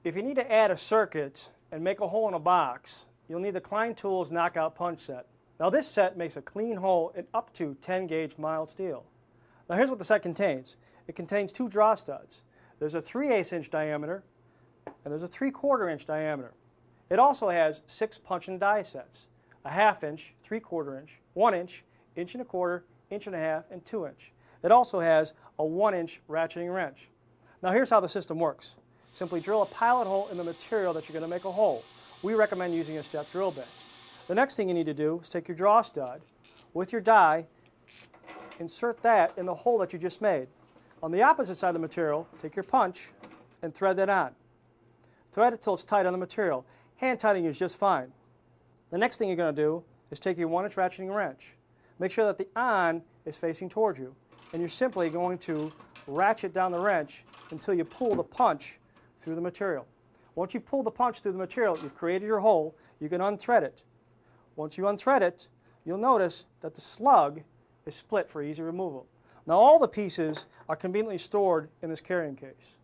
If you need to add a circuit and make a hole in a box, you'll need the Klein Tools Knockout Punch Set. Now this set makes a clean hole in up to 10 gauge mild steel. Now here's what the set contains. It contains 2 draw studs. There's a 3/8 inch diameter and there's a 3/4 inch diameter. It also has 6 punch and die sets, a 1/2 inch, 3/4 inch, 1 inch, 1.25 inch, 1.5 inch, and 2 inch. It also has a 1 inch ratcheting wrench. Now here's how the system works. Simply drill a pilot hole in the material that you're going to make a hole. We recommend using a step drill bit. The next thing you need to do is take your draw stud with your die, insert that in the hole that you just made. On the opposite side of the material, take your punch and thread that on. Thread it till it's tight on the material. Hand tightening is just fine. The next thing you're going to do is take your 1 inch ratcheting wrench. Make sure that the on is facing towards you, and you're simply going to ratchet down the wrench until you pull the punch through the material. Once you pull the punch through the material, you've created your hole. You can unthread it. Once you unthread it, you'll notice that the slug is split for easy removal. Now all the pieces are conveniently stored in this carrying case.